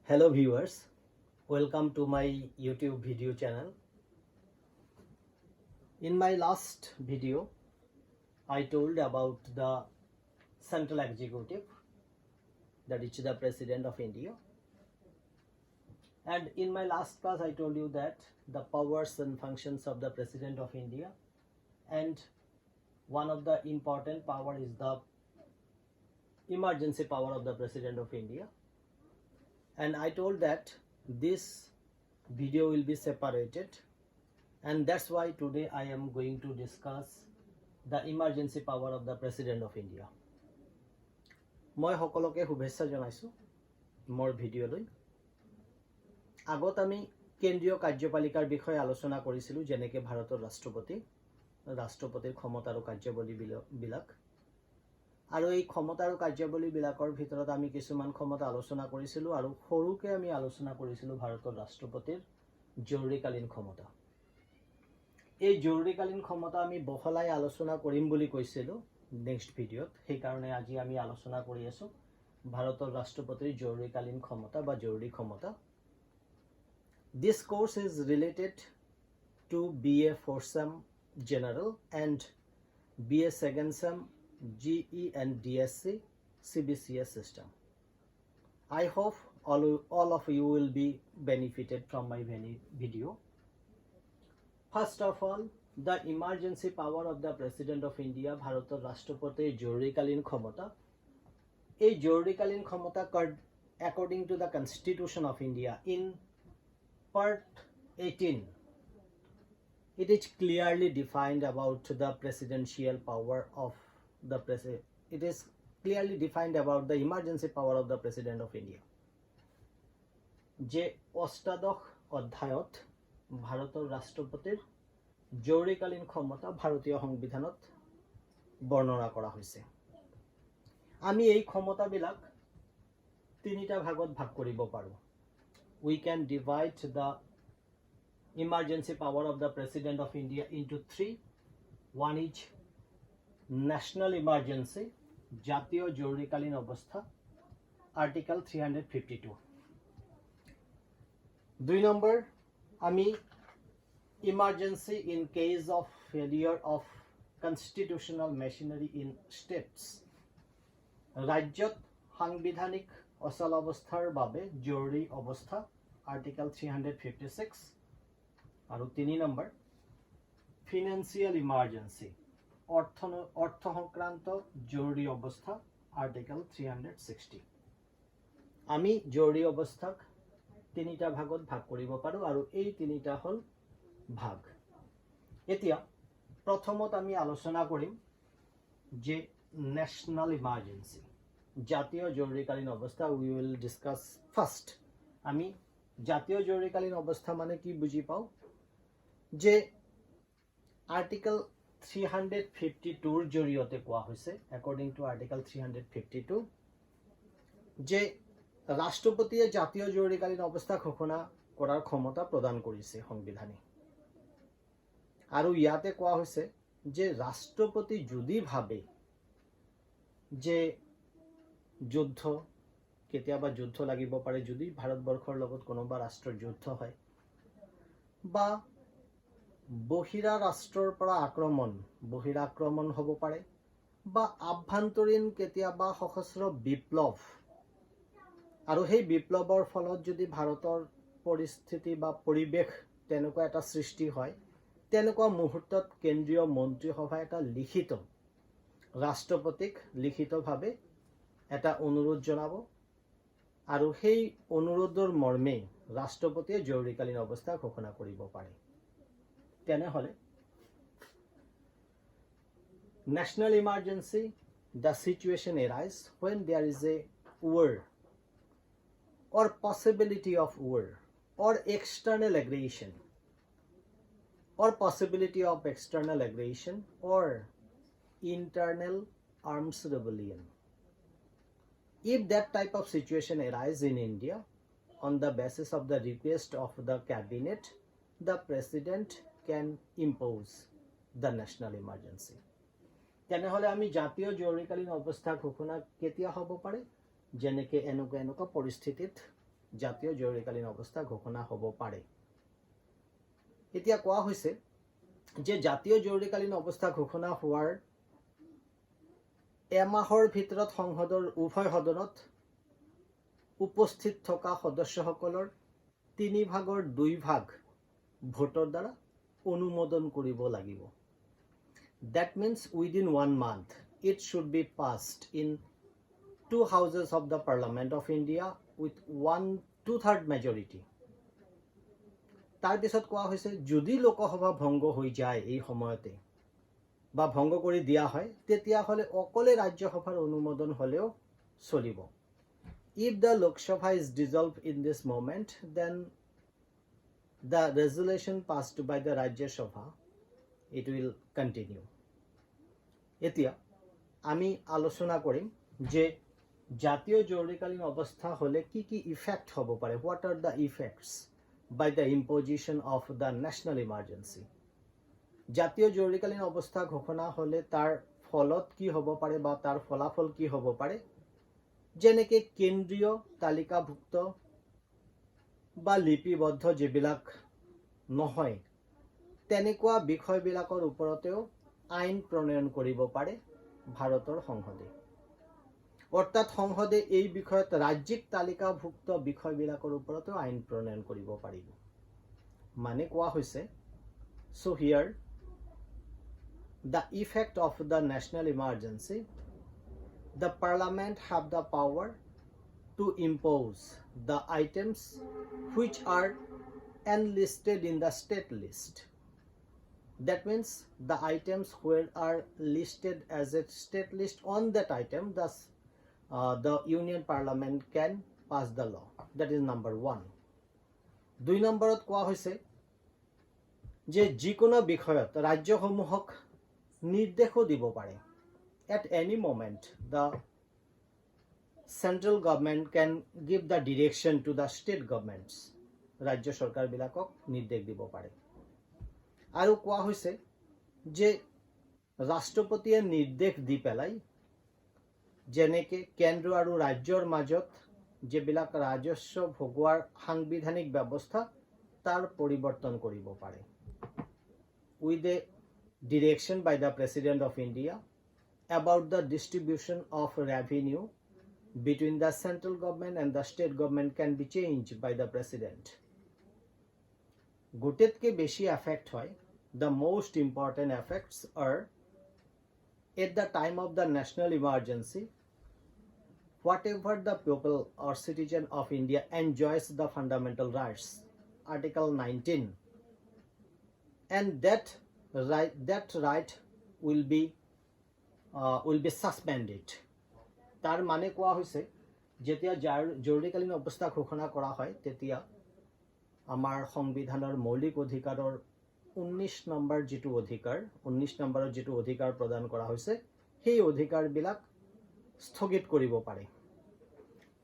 Hello viewers, welcome to my YouTube video channel. In my last video, I told about the central executive, that is the President of India. And in my last class, I told you that the powers and functions of the President of India, and one of the important power is the emergency power of the President of India. And I told that this video will be separated, and that's why today I am going to discuss the emergency power of the President of India. মই সকলোকে শুভেচ্ছা জনাইছো মোৰ ভিডিঅ'লৈ। আগত আমি কেন্দ্ৰীয় কাৰ্যপালিকাৰ বিষয়ে আলোচনা কৰিছিলো, যেনেকৈ ভাৰতৰ ৰাষ্ট্ৰপতিৰ ক্ষমতা আৰু কাৰ্যাৱলীবিলাক, আৰু এই ক্ষমতা আৰু কাৰ্যাৱলীবিলাকৰ ভিতৰত আমি কিছুমান ক্ষমতা আলোচনা কৰিছিলো, আৰু সৰুকে আমি আলোচনা কৰিছিলো ভাৰতৰ ৰাষ্ট্ৰপতিৰ জৰুৰীকালীন ক্ষমতা। এই জৰুৰীকালীন ক্ষমতা আমি বহলাই আলোচনা কৰিম বুলি কৈছিলো নেক্সট ভিডিঅ'ত, সেইকাৰণে আজি আমি আলোচনা কৰি আছো ভাৰতৰ ৰাষ্ট্ৰপতিৰ জৰুৰীকালীন ক্ষমতা বা জৰুৰী ক্ষমতা। This course is related to BA 4th Sem General and BA 2nd Sem GE and DSC CBCS system. I hope all of you will be benefited from my video. First of all, the emergency power of the President of India, Bharator Rashtrapatir Jorurikalin Khomata. A Jorurikalin Khomata according to the Constitution of India in Part 18. It is clearly defined about the presidential power of the president. It is clearly defined about the emergency power of the President of India. যে অষ্টাদশ অধ্যায়ত ভাৰতৰ ৰাষ্ট্ৰপতিৰ জৰুৰীকালীন ক্ষমতা ভাৰতীয় সংবিধানত বৰ্ণনা কৰা হৈছে। আমি এই ক্ষমতাবিলাক তিনিটা ভাগত ভাগ কৰিব পাৰোঁ। We can divide the emergency power of the President of India into three. One is national emergency, জাতীয় জৰুৰীকালীন অৱস্থা, Article 352. 2 number, আমি emergency in case of failure of constitutional machinery in states. ৰাজ্যত সাংবিধানিক অচল অৱস্থাৰ বাবে জৰুৰী অৱস্থা, Article 356. আৰু 3 নম্বৰ, financial emergency, অৰ্থ সংক্ৰান্ত জৰুৰী অৱস্থা, Article 360. আমি জৰুৰী অৱস্থাক তিনিটা ভাগত ভাগ কৰিব পাৰোঁ, আৰু এই তিনিটা হ'ল ভাগ। এতিয়া প্ৰথমত আমি আলোচনা কৰিম যে ন্যাশনাল ইমাৰ্জেন্সি, জাতীয় জৰুৰীকালীন অৱস্থা। উই উইল ডিছকাছ ফাৰ্ষ্ট। আমি জাতীয় জৰুৰীকালীন অৱস্থা মানে কি বুজি পাওঁ, যে আৰ্টিকল 352ৰ জৰিয়তে কোৱা হৈছে, একৰ্ডিং টু আৰ্টিকল 352, যে ৰাষ্ট্ৰপতিয়ে জাতীয় জৰুৰীকালীন অৱস্থা ঘোষণা কৰাৰ ক্ষমতা প্ৰদান কৰিছে সংবিধানে। আৰু ইয়াতে কোৱা হৈছে যে ৰাষ্ট্ৰপতি যদি ভাবে যে যুদ্ধ, কেতিয়াবা যুদ্ধ লাগিব পাৰে, যদি ভাৰতবৰ্ষৰ লগত কোনোবা ৰাষ্ট্ৰৰ যুদ্ধ হয়, বা বহিৰা ৰাষ্ট্ৰৰ পৰা বহিৰাক্ৰমণ হ'ব পাৰে, বা আভ্যন্তৰীণ কেতিয়াবা সশস্ত্ৰ বিপ্লৱ, আৰু সেই বিপ্লৱৰ ফলত যদি ভাৰতৰ পৰিস্থিতি বা পৰিৱেশ তেনেকুৱা এটা সৃষ্টি হয়, তেনেকুৱা মুহূৰ্তত কেন্দ্ৰীয় মন্ত্ৰীসভাই এটা লিখিত ৰাষ্ট্ৰপতিক লিখিতভাৱে এটা অনুৰোধ জনাব, আৰু সেই অনুৰোধৰ মৰ্মে ৰাষ্ট্ৰপতিয়ে জৰুৰীকালীন অৱস্থা ঘোষণা কৰিব পাৰে। তেনেহ'লে national emergency, the situation arises when there is a war or possibility of war or external aggression, or possibility of external aggression or internal arms rebellion. If that type of situation arises in India on the basis of the request of the cabinet, the president can impose the national emergency. তেনেহ'লে আমি জাতীয় জৰুৰীকালীন অৱস্থা ঘোষণা কেতিয়া হ'ব পাৰে, যেনেকৈ এনেকুৱা পৰিস্থিতিত জাতীয় জৰুৰীকালীন অৱস্থা ঘোষণা হ'ব পাৰে। এতিয়া কোৱা হৈছে যে জাতীয় জৰুৰীকালীন অৱস্থা ঘোষণা হোৱাৰ এমাহৰ ভিতৰত সংসদৰ উভয় সদনত উপস্থিত থকা সদস্যসকলৰ 3/2 ভোটৰ দ্বাৰা অনুমোদন কৰিব লাগিব। That means within 1 month it should be passed in 2 houses of the Parliament of India with 1/2 majority. তাৰ পিছত কোৱা হৈছে যদি লোকসভা ভংগ হৈ যায় এই সময়তে বা ভংগ কৰি দিয়া হয় তেতিয়াহলে অকলে ৰাজ্যসভাৰ অনুমোদন হলেও চলিব। If the Lok Sabha is dissolved in this moment, then the resolution passed by the Rajya Sabha, it will continue. এতিয়া আমি আলোচনা কৰিম যে জাতীয় জৰুৰীকালীন অৱস্থা হলে কি কি ইফেক্ট হ'ব পাৰে। What are the effects by the imposition of the national emergency? জাতীয় জৰুৰীকালীন অৱস্থা ঘোষণা হলে তাৰ ফলত কি হ'ব পাৰে বা তাৰ ফলাফল কি হ'ব পাৰে, যেনেকে কেন্দ্ৰীয় তালিকাভুক্ত বা লিপিবদ্ধ যিবিলাক নহয় তেনেকুৱা বিষয়বিলাকৰ ওপৰতেও আইন প্ৰণয়ন কৰিব পাৰে ভাৰতৰ সংসদে। অৰ্থাৎ সংসদে এই বিষয়ত ৰাজ্যিক তালিকাভুক্ত বিষয়বিলাকৰ ওপৰতেও আইন প্ৰণয়ন কৰিব পাৰিব। মানে কোৱা হৈছে so here the effect of the national emergency, the parliament have the power to impose the items which are enlisted in the state list. That means the items where are listed as a state list on that item, thus the union parliament can pass the law. That is number 1. 2 নম্বৰত কোৱা হৈছে যে যিকোনো বিষয়ত ৰাজ্যসমূহক নিৰ্দেশো দিব পাৰে। At any moment the central government can give the direction to the state governments. ৰাজ্য চৰকাৰবিলাকক নিৰ্দেশ দিব পাৰে। আৰু কোৱা হৈছে যে ৰাষ্ট্ৰপতিয়ে নিৰ্দেশ দি পেলাই যেনেকে কেন্দ্ৰ আৰু ৰাজ্যৰ মাজত যিবিলাক ৰাজস্ব ভগোৱাৰ সাংবিধানিক ব্যৱস্থা তাৰ পৰিৱৰ্তন কৰিব পাৰে। With a direction by the President of India about the distribution of revenue between the central government and the state government can be changed by the President. গোটেতকে বেশি এফেক্ট হয়, the most important effects are at the time of the national emergency, whatever the people or citizen of India enjoys the fundamental rights, Article 19, and that right will be suspended. তার মানে কোৱা হৈছে যেতিয়া জৰুৰীকালীন অৱস্থা ঘোষণা কৰা হয় তেতিয়া আমাৰ সংবিধানৰ মৌলিক অধিকাৰৰ 19 নম্বৰ যিটো অধিকাৰ প্ৰদান কৰা হৈছে সেই অধিকাৰবিলাক স্থগিত কৰিব পাৰে।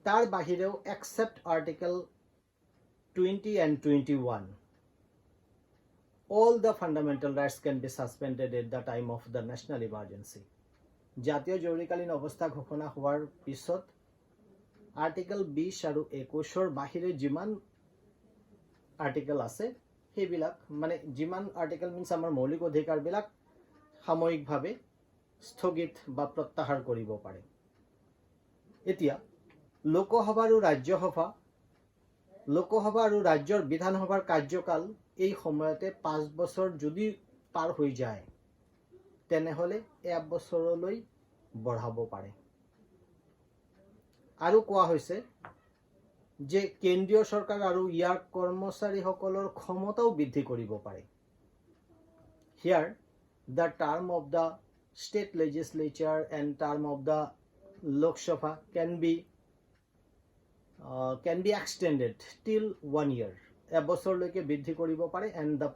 তাৰ বাহিৰেও except Article 20 and 21, all the fundamental rights can be suspended at the time of the national emergency. জাতীয় জৰুৰীকালীন অৱস্থা ঘোষণা হোৱাৰ পিছত আৰ্টিকেল 20 আৰু 21ৰ বাহিৰে যিমান আৰ্টিকেল আছে সেইবিলাক মানে যিমান আৰ্টিকেল মিন্স আমাৰ মৌলিক অধিকাৰবিলাক সাময়িকভাৱে স্থগিত বা প্ৰত্যাহাৰ কৰিব পাৰে। এতিয়া লোকসভা আৰু ৰাজ্যৰ বিধানসভাৰ কাৰ্যকাল এই সময়তে 5 বছৰ যদি পাৰ হৈ যায় তেনেহলে 1 বছৰলৈ বঢ়াব পাৰে। আৰু কোৱা হৈছে যে কেন্দ্ৰীয় চৰকাৰ আৰু ইয়াৰ কৰ্মচাৰীসকলৰ ক্ষমতাও বৃদ্ধি কৰিব পাৰে। Here the term of the state legislature and term of the Lok Sabha can be extended till 1 year. এবছৰলৈকে বৃদ্ধি কৰিব পাৰে and the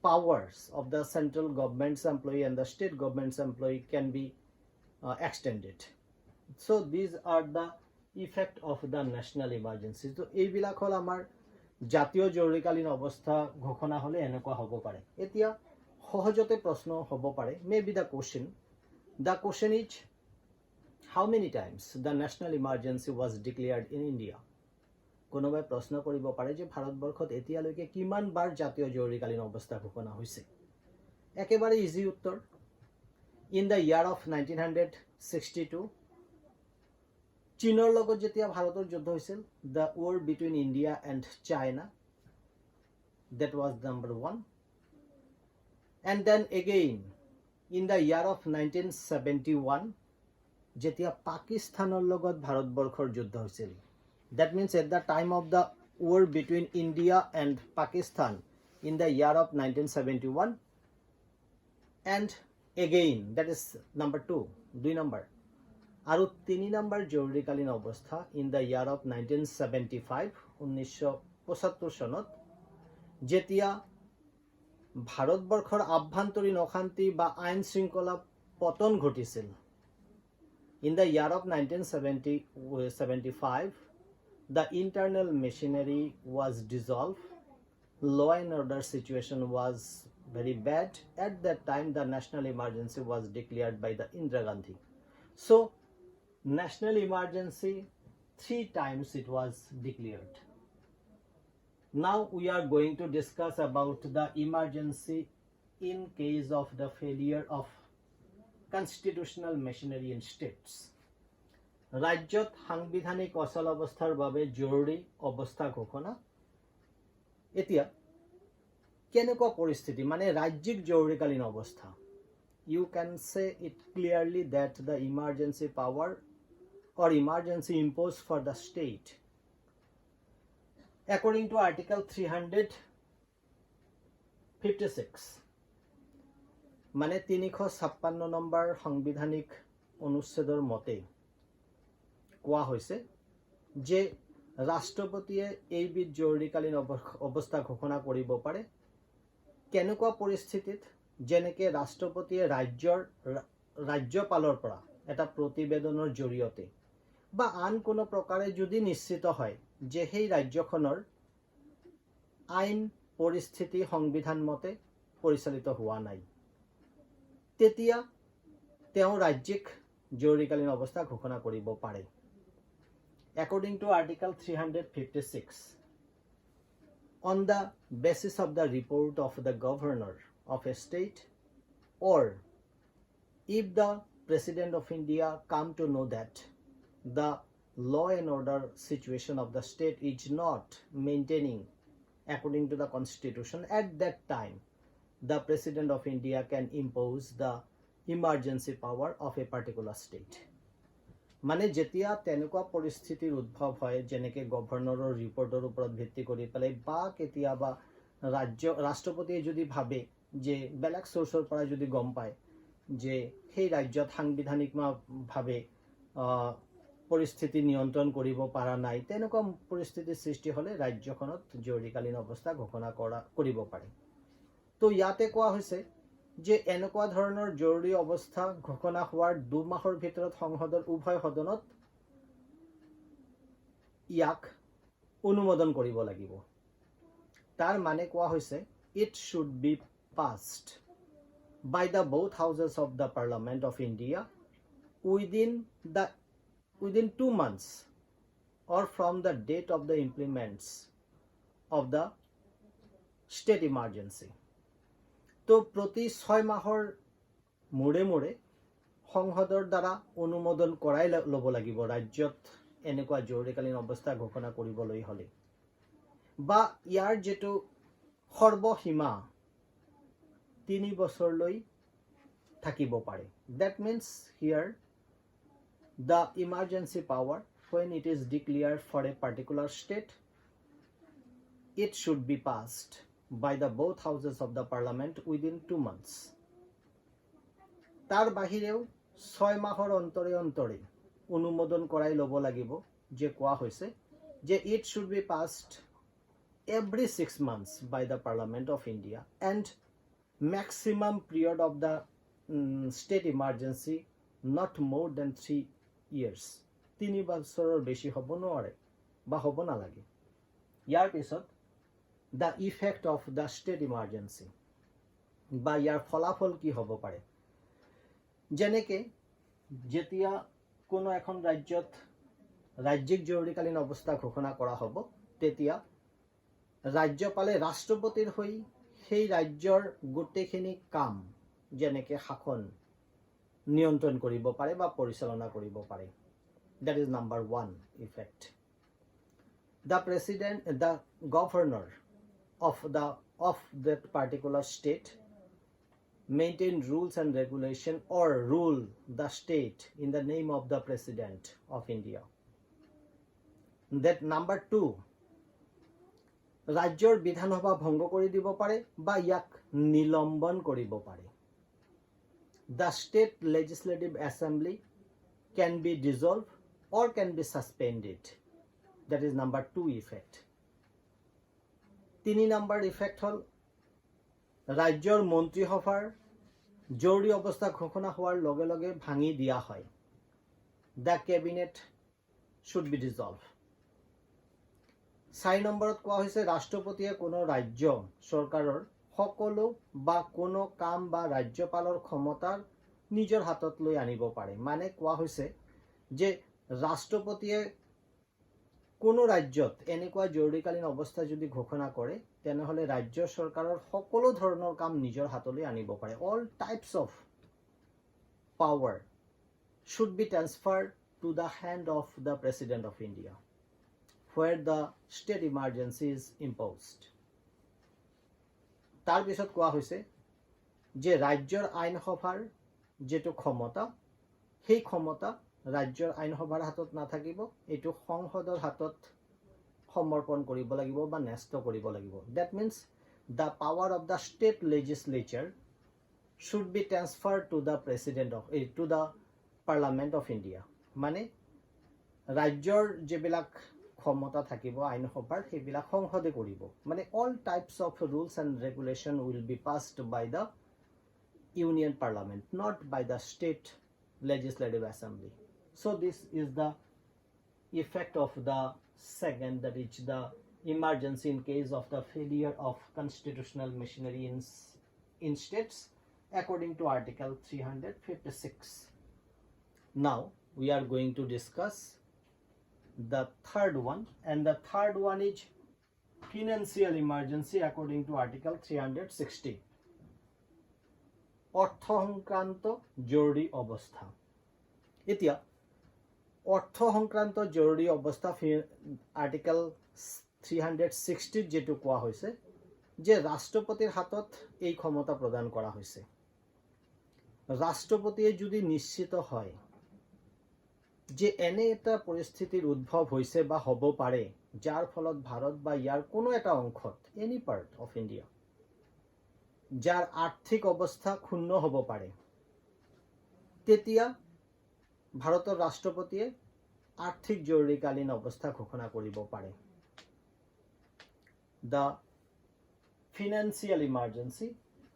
powers of the central government's employee and the state government's employee can be extended. So these are the effect of the national emergency. So এইবিলাক হল আমাৰ জাতীয় জৰুৰীকালীন অৱস্থা ঘোষণা হলে এনেকুৱা হ'ব পাৰে। এতিয়া সহজতে প্ৰশ্ন হ'ব পাৰে, maybe the question is how many times the national emergency was declared in India? কোনোবাই প্ৰশ্ন কৰিব পাৰে যে ভাৰতবৰ্ষত এতিয়ালৈকে কিমান বাৰ জাতীয় জৰুৰীকালীন অৱস্থা ঘোষণা হৈছে একেবাৰে ইজি উত্তৰ ইন দ্য ইয়াৰ অফ 1962 চীনৰ লগত যেতিয়া ভাৰতৰ যুদ্ধ হৈছিল the war between India and China that was number 1 and then again in the year of 1971 যেতিয়া পাকিস্তানৰ লগত ভাৰতবৰ্ষৰ যুদ্ধ হৈছিল that means at the time of the war between India and Pakistan in the year of 1971 and again that is number 2 number আৰু 3 number জৰুৰীকালীন অৱস্থা in the year of 1975 1975 চনত যেতিয়া ভাৰতবৰ্ষৰ আভ্যন্তৰীণ অশান্তি বা আইন শৃংখলা পতন ঘটিছিল in the year of 1975 the internal machinery was dissolved law and order situation was very bad at that time the national emergency was declared by the Indira Gandhi so national emergency 3 times it was declared now we are going to discuss about the emergency in case of the failure of constitutional machinery in states ৰাজ্যত সাংবিধানিক অচল অৱস্থাৰ বাবে জৰুৰী অৱস্থা ঘোষণা এতিয়া কেনেকুৱা পৰিস্থিতি মানে ৰাজ্যিক জৰুৰীকালীন অৱস্থা you can say it clearly that the emergency power or emergency imposed for the state according to article 356 মানে 356 নম্বৰ সাংবিধানিক অনুচ্ছেদৰ মতে কোৱা হৈছে যে ৰাষ্ট্ৰপতিয়ে এইবিধ জৰুৰীকালীন অৱস্থা ঘোষণা কৰিব পাৰে কেনেকুৱা পৰিস্থিতিত যেনেকে ৰাষ্ট্ৰপতিয়ে ৰাজ্যপালৰ পৰা এটা প্ৰতিবেদনৰ জৰিয়তে বা আন কোনো প্ৰকাৰে যদি নিশ্চিত হয় যে সেই ৰাজ্যখনৰ আইন পৰিস্থিতি সংবিধান মতে পৰিচালিত হোৱা নাই তেতিয়া তেওঁ ৰাজ্যিক জৰুৰীকালীন অৱস্থা ঘোষণা কৰিব পাৰে according to article 356 on the basis of the report of the governor of a state or if the president of India come to know that the law and order situation of the state is not maintaining according to the constitution at that time the president of India can impose the emergency power of a particular state মানে যেতিয়া তেনেকুৱা পৰিস্থিতিৰ উদ্ভৱ হয় যেনেকে গভৰ্ণৰৰ ৰিপৰ্টৰ ওপৰত ভিত্তি কৰি পেলাই বা কেতিয়াবা ৰাষ্ট্ৰপতিয়ে যদি ভাবে যে বেলেগ সোৰ্সৰ পৰা যদি গম পায় যে সেই ৰাজ্যত সাংবিধানিকভাৱে পৰিস্থিতি নিয়ন্ত্ৰণ কৰিব পৰা নাই তেনেকুৱা পৰিস্থিতিৰ সৃষ্টি হলে ৰাজ্যখনত জৰুৰীকালীন অৱস্থা ঘোষণা কৰিব পাৰে তো ইয়াতে কোৱা হৈছে যে এনেকুৱা ধৰণৰ জৰুৰী অৱস্থা ঘোষণা হোৱাৰ 2 মাহৰ ভিতৰত সংসদৰ উভয় সদনত ইয়াক অনুমোদন কৰিব লাগিব তাৰ মানে কোৱা হৈছে it should be passed by the both houses of the Parliament of India within 2 months or from the date of the implements of the state emergency তো প্ৰতি 6 মাহৰ মুৰে মুৰে সংসদৰ দ্বাৰা অনুমোদন কৰাই ল'ব লাগিব ৰাজ্যত এনেকুৱা জৰুৰীকালীন অৱস্থা ঘোষণা কৰিবলৈ হলে বা ইয়াৰ যেটো সৰ্বসীমা 3 বছৰলৈ থাকিব পাৰে that means here the emergency power when it is declared for a particular state it should be passed by the both houses of the parliament within 2 months তাৰ বাহিৰেও 6 মাহৰ অন্তৰে অন্তৰে অনুমোদন কৰাই ল'ব লাগিব যে কোৱা হৈছে যে it should be passed every 6 months by the Parliament of India and maximum period of the state emergency not more than 3 years 3 বছৰৰ বেছি হ'ব নোৱাৰে বা হ'ব নালাগে ইয়াৰ পিছত the effect of the state emergency বা ইয়াৰ ফলাফল কি হ'ব পাৰে যেনেকে যেতিয়া কোনো এখন ৰাজ্যত ৰাজ্যিক জৰুৰীকালীন অৱস্থা ঘোষণা কৰা হ'ব তেতিয়া ৰাজ্যপালে ৰাষ্ট্ৰপতিৰ হৈ সেই ৰাজ্যৰ গোটেইখিনি কাম যেনেকৈ শাসন নিয়ন্ত্ৰণ কৰিব পাৰে বা পৰিচালনা কৰিব পাৰে that is number 1 effect the governor of that particular state maintain rules and regulation or rule the state in the name of the president of India that number 2 ৰাজ্যৰ বিধানসভা ভংগ কৰি দিব পাৰে বা ইয়াক নিলম্বন কৰিব পাৰে the state legislative assembly can be dissolved or can be suspended that is number 2 effect 3 number effect হল ৰাজ্যৰ মন্ত্ৰীসভাৰ জৰুৰী অৱস্থা ঘোষণা হোৱাৰ লগে লগে ভাঙি দিয়া হয় the cabinet should be dissolved 4 নম্বৰত কোৱা হৈছে ৰাষ্ট্ৰপতিয়ে কোনো ৰাজ্য চৰকাৰৰ সকলো বা কোনো কাম বা ৰাজ্যপালৰ ক্ষমতাৰ নিজৰ হাতত লৈ আনিব পাৰে মানে কোৱা হৈছে যে ৰাষ্ট্ৰপতিয়ে কোনো ৰাজ্যত এনেকুৱা জৰুৰীকালীন অৱস্থা যদি ঘোষণা কৰে তেনেহলে ৰাজ্য চৰকাৰৰ সকলো ধৰণৰ কাম নিজৰ হাতলৈ আনিব পাৰে all types of power should be transferred to the hand of the president of India where the state emergency is imposed তাৰ পিছত কোৱা হৈছে যে ৰাজ্যৰ আইনসভাৰ যেটো ক্ষমতা সেই ক্ষমতা ৰাজ্যৰ আইনসভাৰ হাতত নাথাকিব এটো সংসদৰ হাতত সমৰ্পণ কৰিব লাগিব বা ন্যস্ত কৰিব লাগিব that means the power of the state legislature should be transferred to the president of to the parliament of India মানে ৰাজ্যৰ যেবিলাক ক্ষমতা থাকিব আইনসভাৰ সেইবিলাক সংসদে কৰিব মানে all types of rules and regulation will be passed by the union parliament not by the state legislative assembly so this is the effect of the second that is the emergency in case of the failure of constitutional machinery in states according to article 356 now we are going to discuss the third one and the third one is financial emergency according to article 360 অর্থ সংক্রান্ত জরুরি অবস্থা এতিয়া অর্থ সংক্রান্ত জরুরি অবস্থা article 360 যেটো কোৱা হৈছে যে ৰাষ্ট্ৰপতিৰ হাতত এই ক্ষমতা প্ৰদান কৰা হৈছে ৰাষ্ট্ৰপতিয়ে যদি নিশ্চিত হয় যে এনে এটা পৰিস্থিতিৰ উদ্ভৱ হৈছে বা হ'ব পাৰে যাৰ ফলত ভাৰত বা ইয়াৰ কোনো এটা অংশত এনি পাৰ্ট অফ ইণ্ডিয়া যাৰ আৰ্থিক অৱস্থা ক্ষুণ্ণ হ'ব পাৰে তেতিয়া ভাৰতৰ ৰাষ্ট্ৰপতিয়ে আৰ্থিক জৰুৰীকালীন অৱস্থা ঘোষণা কৰিব পাৰে the financial emergency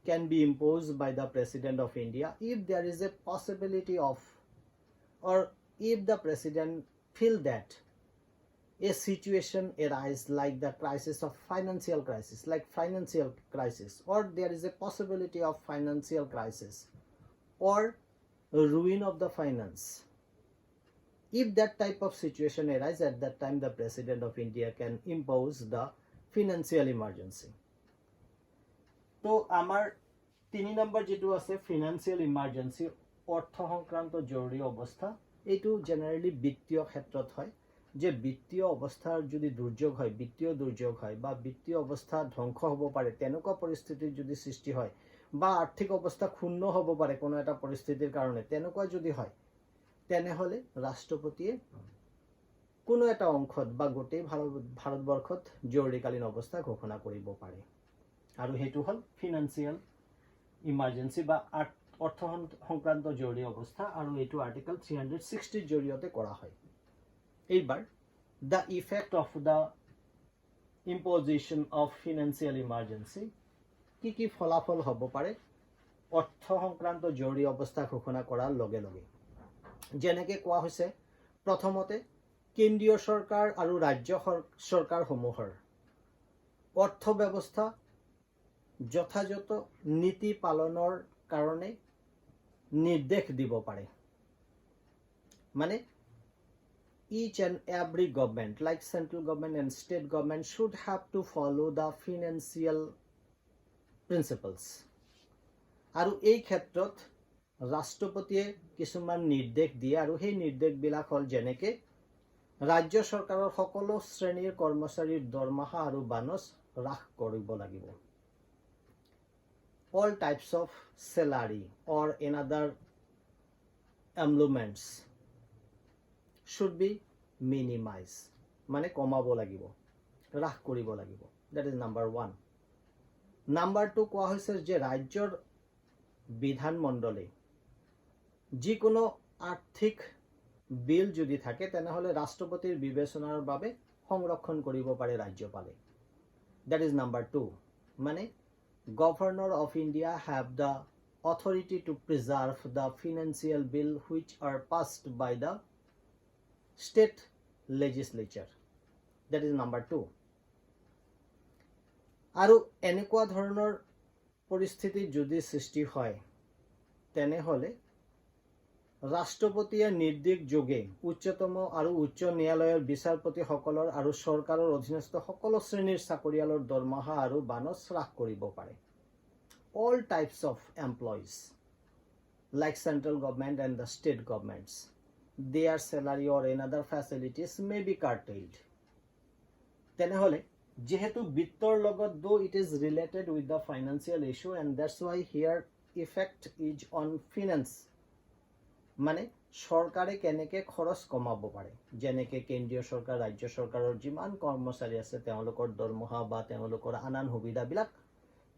can be imposed by the president of India if there is a possibility of or if the president feel that a situation arise like the crisis of financial crisis or there is a possibility of financial crisis or ruin of the finance if that type of situation arise at that time the president of India can impose the financial emergency তো আমাৰ 3 number যেটো আছে financial emergency অৰ্থ সংক্ৰান্ত জৰুৰী অৱস্থা এইটো generally বিত্তীয় ক্ষেত্ৰত হয় যে বিত্তীয় অৱস্থাৰ যদি দুৰ্যোগ হয় বিত্তীয় দুৰ্যোগ হয় বা বিত্তীয় অৱস্থা ধ্বংস হ'ব পাৰে তেনেকুৱা পৰিস্থিতিৰ যদি সৃষ্টি হয় বা আৰ্থিক অৱস্থা ক্ষুণ্ণ হ'ব পাৰে কোনো এটা পৰিস্থিতিৰ কাৰণে তেনেকুৱা যদি হয় তেনেহলে ৰাষ্ট্ৰপতিয়ে কোনো এটা অংশত বা গোটেই ভাৰতবৰ্ষত জৰুৰীকালীন অৱস্থা ঘোষণা কৰিব পাৰে আৰু হেতু হল ফিনান্সিয়াল ইমার্জেন্সি বা অর্থ সংক্রান্ত জরুরি অবস্থা আর এইটো আর্টিকেল 360 জড়িয়তে করা হয় এইবার the effect of the imposition of financial emergency কি ফলাফল হ'ব পাৰে অৰ্থ সংক্ৰান্ত জৰুৰি অবস্থা ঘোষণা কৰাৰ লগে লগে যেনেকৈ কোৱা হৈছে প্ৰথমতে কেন্দ্ৰীয় সৰকাৰ আৰ ৰাজ্য সৰকাৰসমূহৰ অৰ্থ ব্যবস্থা যথাযথ নীতি পালনৰ কাৰণে নিৰ্দেশ দিব পাৰে মানে each and every government like central government and state government should have to follow the financial principles. আৰু এই ক্ষেত্ৰত ৰাষ্ট্ৰপতিয়ে কিছুমান নিৰ্দেশ দিয়ে আৰু সেই নিৰ্দেশবিলাক হ'ল যেনেকে ৰাজ্য চৰকাৰৰ সকলো শ্ৰেণীৰ কৰ্মচাৰীৰ দৰমহা আৰু বানচ হ্ৰাস কৰিব লাগিব. All types of salary or another emoluments should be minimized. মানে কমাব লাগিব, হ্ৰাস কৰিব লাগিব. That is number 1. Number 2 কোৱা হৈছে যে ৰাজ্যৰ বিধানমণ্ডলী যিকোনো আৰ্থিক বিল যদি থাকে তেনেহলে ৰাষ্ট্ৰপতিৰ বিবেচনাৰ বাবে সংৰক্ষণ কৰিব পাৰে ৰাজ্যপালে. That is number 2. মানে Governor of India have the authority to preserve the financial bill which are passed by the state legislature. That is number 2. আৰু এনেকুৱা ধৰণৰ পৰিস্থিতি যদি সৃষ্টি হয় তেনেহলে ৰাষ্ট্ৰপতিয়ে নিৰ্দেশ যোগে উচ্চতম আৰু উচ্চ ন্যায়ালয়ৰ বিচাৰপতিসকলৰ আৰু চৰকাৰৰ অধীনস্থ সকলো শ্ৰেণীৰ চাকৰিয়ালৰ দৰমহা আৰু বানচ হ্ৰাস কৰিব পাৰে. All types of employees like central government and the state governments, their salary or another facilities may be curtailed. তেনেহলে যেহেতু বিত্তৰ লগত though it is related with the financial issue and that's why here effect is on finance. মানে সৰকাৰে কেনেকে খৰচ কমাব পাৰে যেনেকে কেন্দ্ৰীয় সৰকাৰ ৰাজ্য সৰকাৰৰ যিমান কৰ্মচাৰী আছে তেওঁলোকৰ দৰমহা বা তেওঁলোকৰ আনান সুবিধাবিলাক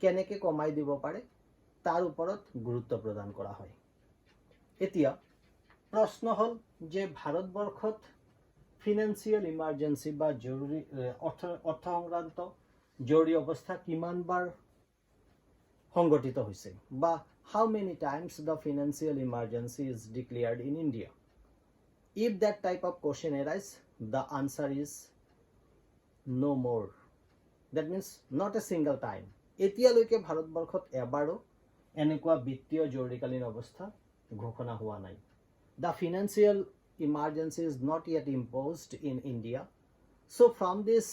কেনেকে কমাই দিব পাৰে তাৰ ওপৰত গুৰুত্ব প্ৰদান কৰা হয়. এতিয়া প্ৰশ্ন হ'ল যে ভাৰতবৰ্ষত ফিনান্সিয়েল ইমাৰ্জেন্সি বা জৰুৰী অৰ্থ সংক্ৰান্ত জৰুৰী অৱস্থা কিমানবাৰ সংগঠিত হৈছে বা how many times the financial emergency is declared in India. If that type of question arises, the answer is no more. That means not a single time. এতিয়ালৈকে ভাৰতবৰ্ষত এবাৰো এনেকুৱা বিত্তীয় জৰুৰীকালীন অৱস্থা ঘোষণা হোৱা নাই. The financial emergency is not yet imposed in India. So from this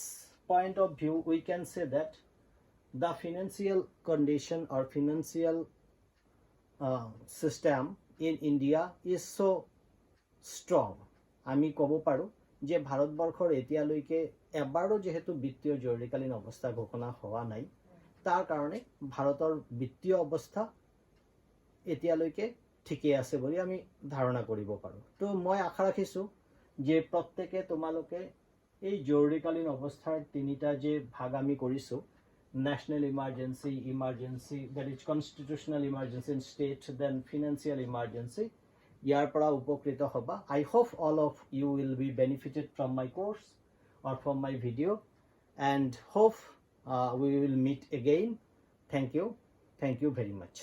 point of view, we can say that the financial condition or financial system in India is so strong. আমি ক'ব পাৰো যে ভাৰতবৰ্ষৰ এতিয়ালৈকে এবাৰো যেহেতু বিত্তীয় জৰুৰীকালীন অৱস্থা ঘোষণা হোৱা নাই তাৰ কাৰণে ভাৰতৰ বিত্তীয় অৱস্থা এতিয়ালৈকে ঠিকই আছে বুলি আমি ধাৰণা কৰিব পাৰো. তো মই আশা ৰাখিছো যে প্ৰত্যেকে তোমালোকে এই জৰুৰীকালীন অৱস্থাৰ তিনিটা যে ভাগ আমি কৰিছো national emergency, that is constitutional emergency in state, then financial emergency, ইয়াৰ পৰা উপকৃত হবা. I hope all of you will be benefited from my course or from my video and hope we will meet again. Thank you very much.